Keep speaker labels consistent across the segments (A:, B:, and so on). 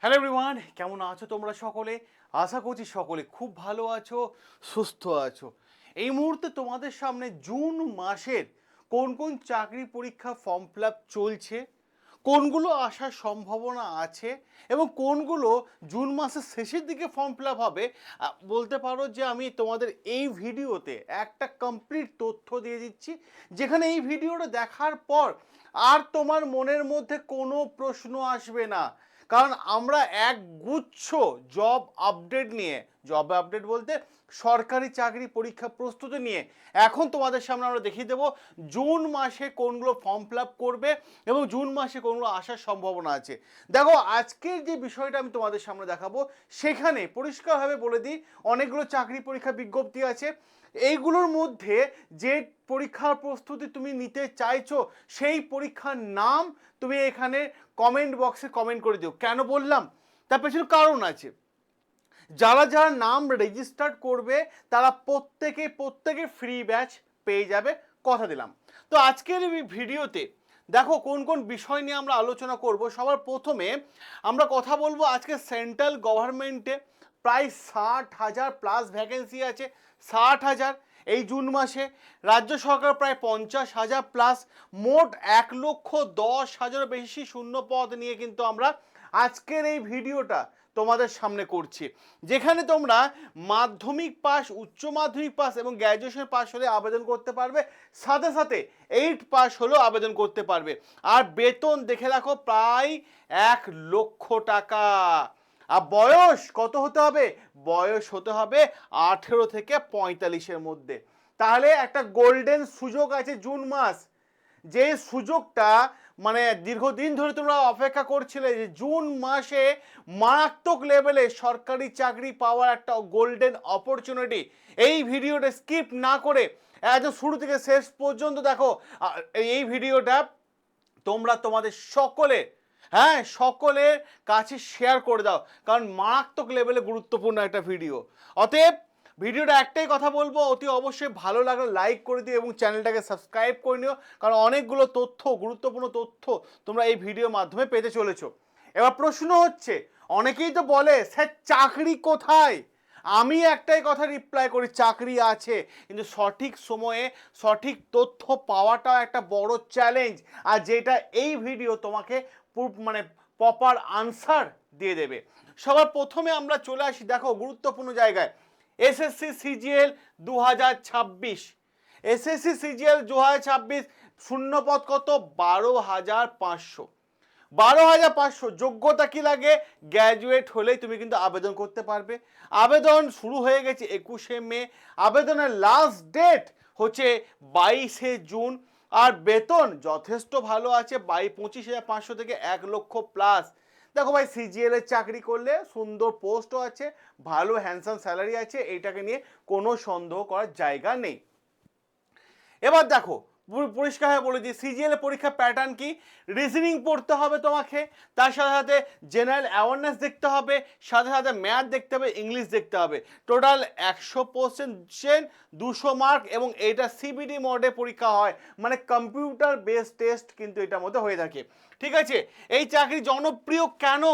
A: Hello everyone, কেমন আছো তোমরা সকলে? আশা করছি সকলে খুব ভালো আছো, সুস্থ আছো। এই মুহূর্তে তোমাদের সামনে জুন মাসের কোন কোন চাকরি পরীক্ষা ফর্ম ফিল আপ চলছে, কোনগুলো আসার সম্ভাবনা আছে এবং কোনগুলো জুন মাসের শেষের দিকে ফর্ম ফিল আপ হবে, বলতে পারো যে আমি তোমাদের এই ভিডিওতে একটা কমপ্লিট তথ্য দিয়ে দিচ্ছি, যেখানে এই ভিডিওটা দেখার পর আর তোমার মনের মধ্যে কোনো প্রশ্ন আসবে না। কারণ আমরা এক গুচ্ছ জব আপডেট নিয়ে, জব আপডেট বলতে সরকারি চাকরি পরীক্ষা প্রস্তুতি নিয়ে এখন তোমাদের সামনে আমরা দেখিয়ে দেবো জুন মাসে কোনগুলো ফর্ম ফিল আপ করবে এবং জুন মাসে কোনগুলো আসার সম্ভাবনা আছে। দেখো, আজকের যে বিষয়টা আমি তোমাদের সামনে দেখাবো সেখানে পরিষ্কারভাবে বলে দিই, অনেকগুলো চাকরি পরীক্ষা বিজ্ঞপ্তি আছে। এইগুলোর মধ্যে যে পরীক্ষার প্রস্তুতি তুমি নিতে চাইছো সেই পরীক্ষার নাম তুমি এখানে কমেন্ট বক্সে কমেন্ট করে দিও। কেন বললাম? তার পেছনে কারণ আছে। যারা যারা নাম রেজিস্টার করবে তারা প্রত্যেকে ফ্রি ব্যাচ পেয়ে যাবে, কথা দিলাম। তো আজকের এই ভিডিওতে দেখো কোন কোন বিষয় নিয়ে আমরা আলোচনা করব। সবার প্রথমে আমরা কথা বলবো আজকে সেন্ট্রাল গভর্নমেন্টে প্রায় 60,000 প্লাস ভ্যাকেন্সি আছে। 60,000 এই জুন মাসে। রাজ্য সরকার প্রায় 50,000 প্লাস। মোট 1,10,000 বেশি শূন্য পদ নিয়ে কিন্তু আমরা আজকের এই ভিডিওটা তোমাদের সামনে করছি, যেখানে তোমরা মাধ্যমিক পাস, উচ্চ মাধ্যমিক পাস এবং গ্র্যাজুয়েশন পাস হলে আবেদন করতে পারবে, সাথে সাথে 8 পাস হলেও আবেদন করতে পারবে। আর বেতন দেখে রাখো প্রায় 1,00,000 টাকা। আর বয়স কত হতে হবে? বয়স হতে হবে 18 থেকে 45-এর মধ্যে। তাহলে একটা গোল্ডেন সুযোগ আছে জুন মাস, যে সুযোগটা মানে দীর্ঘদিন ধরে তোমরা অপেক্ষা করছিলে, যে জুন মাসে মারাত্মক লেভেলে সরকারি চাকরি পাওয়ার একটা গোল্ডেন অপরচুনিটি। এই ভিডিওটা স্কিপ না করে একদম শুরু থেকে শেষ পর্যন্ত দেখো। এই ভিডিওটা তোমরা তোমাদের সকলের কাছে শেয়ার করে দাও, কারণ মারাত্মক লেভেলে গুরুত্বপূর্ণ একটা ভিডিও। অতএব ভিডিওটা একটাই কথা বলবো, অতি অবশ্যই ভালো লাগলে লাইক করে দিও এবং চ্যানেলটাকে সাবস্ক্রাইব করে নিও, কারণ অনেকগুলো তথ্য, গুরুত্বপূর্ণ তথ্য তোমরা এই ভিডিওর মাধ্যমে পেতে চলেছো। এবার প্রশ্ন হচ্ছে, অনেকেই তো বলে স্যার চাকরি কোথায়? আমি একটাই কথা রিপ্লাই করি, চাকরি আছে, কিন্তু সঠিক সময়ে সঠিক তথ্য পাওয়াটাও একটা বড় চ্যালেঞ্জ, আর যেটা এই ভিডিও তোমাকে মানে প্রপার আনসার দিয়ে দেবে। সবার প্রথমে আমরা চলে আসি, দেখো গুরুত্বপূর্ণ জায়গায়, এসএসসি সিজিএল 2026। এসএসসি সিজিএল 2026 শূন্যপদ কত? 12,500। 12,500। যোগ্যতা কি লাগে? গ্র্যাজুয়েট হলেই তুমি কিন্তু আবেদন করতে পারবে। আবেদন শুরু হয়ে গেছে 21শে মে। আবেদনের লাস্ট ডেট হচ্ছে 22শে জুন। আর বেতন যথেষ্ট ভালো আছে, 25,500 থেকে 1,00,000 প্লাস। দেখো ভাই, সিজিএল এর চাকরি করলে সুন্দর পোস্টও আছে, ভালো হ্যান্ডসাম স্যালারি আছে, এইটাকে নিয়ে কোনো সন্দেহ করার জায়গা নেই। এবার দেখো পরিষ্কার হয়ে বলে দিই, সিজিএল এর পরীক্ষার প্যাটার্ন কি। রিজনিং পড়তে হবে তোমাকে, তার সাথে সাথে জেনারেল অ্যাওয়ারনেস দেখতে হবে, সাথে সাথে ম্যাথ দেখতে হবে, ইংলিশ দেখতে হবে। টোটাল 100% 200 মার্ক, এবং এটা সিবিডি মোডে পরীক্ষা হয়, মানে কম্পিউটার বেসড টেস্ট কিন্তু এটার মধ্যে হয়ে থাকে। ঠিক আছে, এই চাকরি জনপ্রিয় কেন?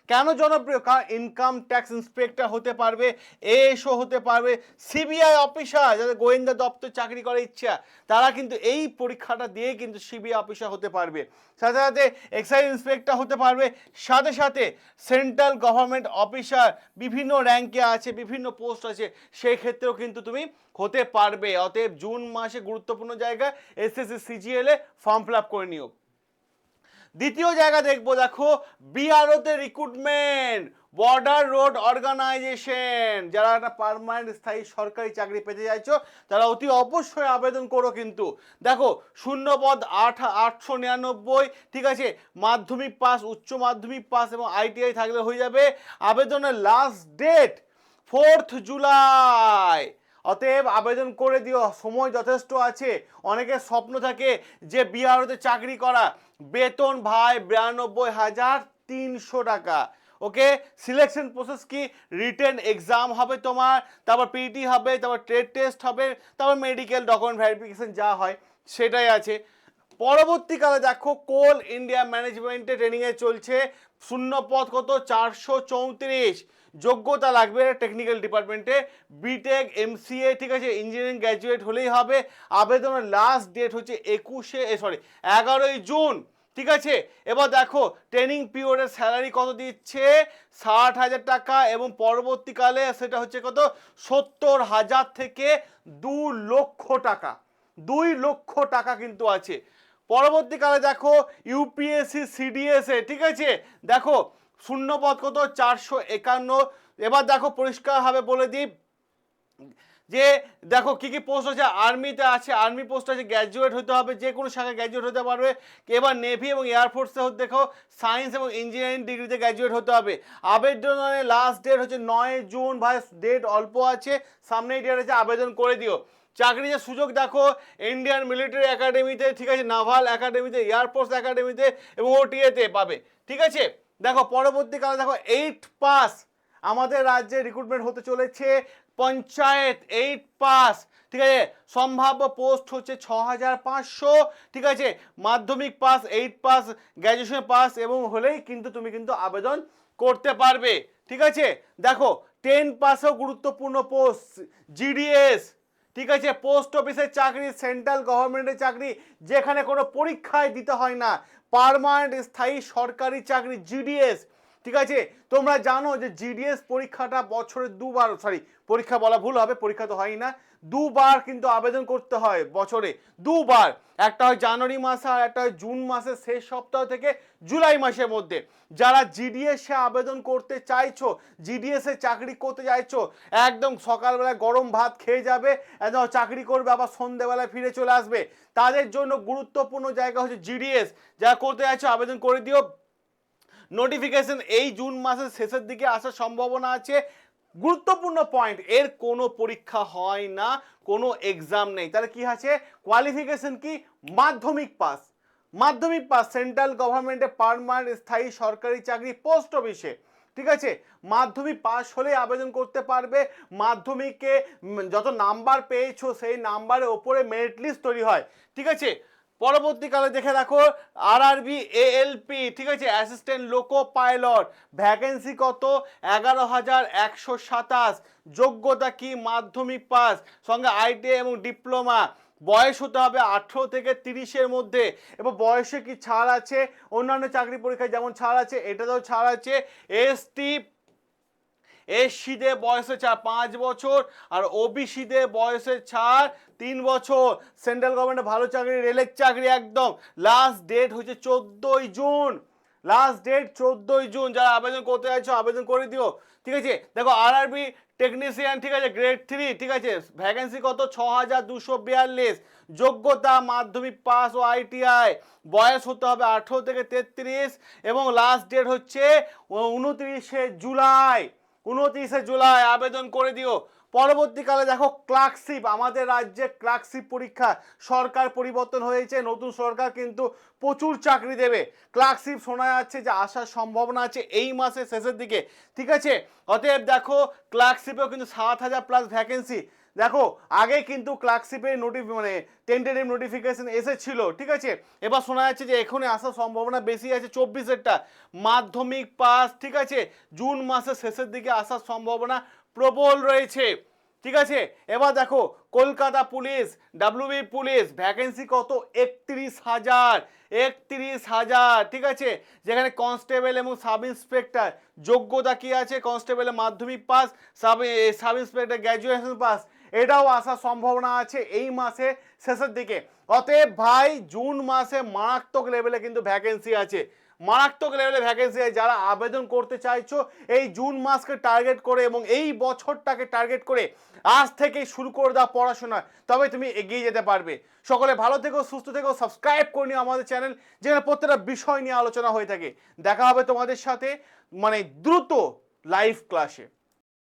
A: কেন জনপ্রিয়? কারণ ইনকাম ট্যাক্স ইন্সপেক্টর হতে পারবে, এএসও হতে পারবে, সিবিআই অফিসার, যাদের গোয়েন্দা দপ্তর চাকরি করার ইচ্ছা, তারা কিন্তু এই পরীক্ষাটা দিয়ে কিন্তু সিবিআই অফিসার হতে পারবে। সাথে সাথে এক্সাইজ ইন্সপেক্টর হতে পারবে, সাথে সাথে সেন্ট্রাল গভর্নমেন্ট অফিসার বিভিন্ন র্যাঙ্কে আছে, বিভিন্ন পোস্ট আছে, সেই ক্ষেত্রেও কিন্তু তুমি হতে পারবে। অতএব জুন মাসে গুরুত্বপূর্ণ জায়গায় এসএসসি সিজিএল এ ফর্ম ফিল আপ করে নিও। দ্বিতীয় জায়গা দেখবো, দেখো বিআরওতে রিক্রুটমেন্ট, বর্ডার রোড অর্গানাইজেশন। যারা একটা পার্মানেন্ট স্থায়ী সরকারি চাকরি পেতে চাইছো তারা অতি অবশ্যই আবেদন করো। কিন্তু দেখো শূন্যপদ 899, ঠিক আছে। মাধ্যমিক পাস, উচ্চ মাধ্যমিক পাস এবং আইটিআই থাকলে হয়ে যাবে। আবেদনের লাস্ট ডেট 4 জুলাই। অতএব আবেদন করে দিও, সময় যথেষ্ট আছে। অনেকের স্বপ্ন থাকে যে বিআরওতে চাকরি করা। বেতন ভাই 92,300 টাকা। ওকে, সিলেকশন প্রসেস কি? রিটেন এক্সাম হবে তোমার, তারপর পিটি হবে, তারপর ট্রেড টেস্ট হবে, তারপর মেডিকেল ডকুমেন্ট ভেরিফিকেশন যা হয় সেটাই আছে। পরবর্তীকালে দেখো কোল ইন্ডিয়া ম্যানেজমেন্টে ট্রেনিংয়ে চলছে, শূন্য পদ কত 434, যোগ্যতা লাগবে টেকনিক্যাল ডিপার্টমেন্টে বিটেক এমসিএ, ঠিক আছে, ইঞ্জিনিয়ারিং গ্র্যাজুয়েট হলেই হবে। আবেদনের লাস্ট ডেট হচ্ছে 11ই জুন, ঠিক আছে। এবার দেখো ট্রেনিং পিরিয়ডের স্যালারি কত দিচ্ছে, 60,000 টাকা, এবং পরবর্তীকালে সেটা হচ্ছে কত 70,000 থেকে 2 লক্ষ টাকা, 2 লক্ষ টাকা কিন্তু আছে। পরবর্তীকালে দেখো ইউপিএসসি সিডিএসএ, ঠিক আছে, দেখো শূন্য পদ কত 451। এবার দেখো পরিষ্কারভাবে বলে দিই যে দেখো কি কি পোস্ট আছে, আর্মিতে আছে, আর্মি পোস্ট আছে, গ্র্যাজুয়েট হতে হবে, যে কোনো শাখায় গ্র্যাজুয়েট হতে পারবে। এবার নেভি এবং এয়ারফোর্সে দেখো সায়েন্স এবং ইঞ্জিনিয়ারিং ডিগ্রিতে গ্র্যাজুয়েট হতে হবে। আবেদনের লাস্ট ডেট হচ্ছে 9 জুন, ভাই ডেট অল্প আছে, সামনেই ডেট আছে, আবেদন করে দিও। চাকরির সুযোগ দেখো ইন্ডিয়ান মিলিটারি একাডেমিতে, ঠিক আছে, নাভাল একাডেমিতে, এয়ারফোর্স একাডেমিতে এবং ওটিএতে পাবে, ঠিক আছে। দেখো পরবর্তীকালে দেখো 8 পাস আমাদের রাজ্যে রিক্রুটমেন্ট হতে চলেছে, পঞ্চায়েত 8 পাস, ঠিক আছে, সম্ভাব্য পোস্ট হচ্ছে 6,500, ঠিক আছে, মাধ্যমিক পাস, 8 পাস, গ্র্যাজুয়েশন পাস এবং হলেই কিন্তু তুমি কিন্তু আবেদন করতে পারবে, ঠিক আছে। দেখো 10 পাসেও গুরুত্বপূর্ণ পোস্ট, জিডিএস, ঠিক আছে, পোস্ট অফিসের চাকরি, সেন্ট্রাল গভর্নমেন্টের চাকরি, যেখানে কোনো পরীক্ষায় দিতে হয় না, পার্মানেন্ট স্থায়ী সরকারি চাকরি, জিডিএস, ঠিক আছে। তোমরা জানো যে জিডিএস পরীক্ষাটা বছরে দুবার, পরীক্ষা বলা ভুল হবে, পরীক্ষা তো হয় না, দুবার কিন্তু আবেদন করতে হয় বছরে, দুবার, একটা হয় জানুয়ারি মাসে আর একটা হয় জুন মাসের শেষ সপ্তাহ থেকে জুলাই মাসের মধ্যে। যারা জিডিএসে আবেদন করতে চাইছো, জিডিএসে চাকরি করতে চাইছো, একদম সকালবেলা গরম ভাত খেয়ে যাবে, একদম চাকরি করবে, আবার সন্ধ্যেবেলায় ফিরে চলে আসবে, তাদের জন্য গুরুত্বপূর্ণ জায়গা হচ্ছে জিডিএস। যারা করতে চাইছো আবেদন করে দিও। নোটিফিকেশন এই জুন মাসের শেষের দিকে আসার সম্ভাবনা আছে। গুরুত্বপূর্ণ পয়েন্ট, এর কোনো পরীক্ষা হয় না, কোনো এক্সাম নেই, তাহলে কি আছে, কোয়ালিফিকেশন কি, মাধ্যমিক পাস, মাধ্যমিক পাস, সেন্ট্রাল গভর্নমেন্টে পার্মানেন্ট স্থায়ী সরকারি চাকরি, পোস্ট অফিসে, ঠিক আছে, মাধ্যমিক পাস হলে আবেদন করতে পারবে। মাধ্যমিকে যত নাম্বার পেয়েছো সেই নাম্বারের ওপরে মেরিট লিস্ট তৈরি হয়, ঠিক আছে। পরবর্তীকালে দেখে রাখো আরআরবি এএলপি, ঠিক আছে, অ্যাসিস্ট্যান্ট লোকো পাইলট, ভ্যাকেন্সি কত 11,127, যোগ্যতা কি, মাধ্যমিক পাস, সঙ্গে আইটিআই এবং ডিপ্লোমা, বয়স হতে হবে 18 থেকে 30-এর মধ্যে, এবং বয়সে কি ছাড় আছে, অন্যান্য চাকরি পরীক্ষায় যেমন ছাড় আছে এটাতেও ছাড় আছে। এসসিদের বয়সে ছাড় 5 বছর, আর ওবিসিদের বয়সে ছাড় 3 বছর। সেন্ট্রাল গভর্নমেন্টে ভালো চাকরি, রেলের চাকরি একদম, লাস্ট ডেট হচ্ছে 14ই জুন, লাস্ট ডেট 14ই জুন। যারা আবেদন করতে চাইছো আবেদন করে দিও, ঠিক আছে। দেখো আরআরবি টেকনিশিয়ান, ঠিক আছে, গ্রেড 3, ঠিক আছে, ভ্যাকেন্সি কত 6,242, যোগ্যতা মাধ্যমিক পাস ও আইটিআই, বয়স হতে হবে 18 থেকে 33, এবং লাস্ট ডেট হচ্ছে 29শে জুলাই, 29শে জুলাই, আবেদন করে দিও। পরবর্তীকালে দেখো ক্লার্কশিপ, আমাদের রাজ্যে ক্লার্কশিপ পরীক্ষা, সরকার পরিবর্তন হয়েছে, নতুন সরকার কিন্তু প্রচুর চাকরি দেবে, ক্লার্কশিপ শোনা যাচ্ছে যে আসার সম্ভাবনা আছে এই মাসের শেষের দিকে, ঠিক আছে। অতএব দেখো ক্লার্কশিপেও কিন্তু 7,000 প্লাস ভ্যাকেন্সি। দেখো আগে কিন্তু ক্লার্কশিপের টেন্টেটিভ নোটিফিকেশন এসেছিল, ঠিক আছে, এবার শোনা যাচ্ছে যে এখনই আসার সম্ভাবনা বেশি আছে, 24-এরটা মাধ্যমিক পাস, ঠিক আছে, জুন মাসের শেষের দিকে আসার সম্ভাবনা প্রবল রয়েছে, ঠিক আছে। এবার দেখো Kolkata police, WB police, vacancy কত 31,000, ঠিক আছে, যেখানে কনস্টেবল এবং সাব ইন্সপেক্টর, যোগ্যতা কি আছে, কনস্টেবলের মাধ্যমিক pass, sub inspector graduation pass, এটাও আসার সম্ভাবনা আছে এই মাসে শেষের দিকে। অতএব ভাই জুন মাসে মারাত্মক লেভেলে কিন্তু ভ্যাকেন্সি আছে, মারাত্মক লেভেলে ভ্যাকেন্সি আছে। যারা আবেদন করতে চাইছো এই জুন মাসকে টার্গেট করে এবং এই বছরটাকে টার্গেট করে আজ থেকেই শুরু করে দাও পড়াশোনা, তবে তুমি এগিয়ে যেতে পারবে। সকলে ভালো থেকো, সুস্থ থেকো, সাবস্ক্রাইব করে নিও আমাদের চ্যানেল, যেখানে প্রত্যেকটা বিষয় নিয়ে আলোচনা হয়ে থাকে। দেখা হবে তোমাদের সাথে দ্রুত লাইভ ক্লাসে।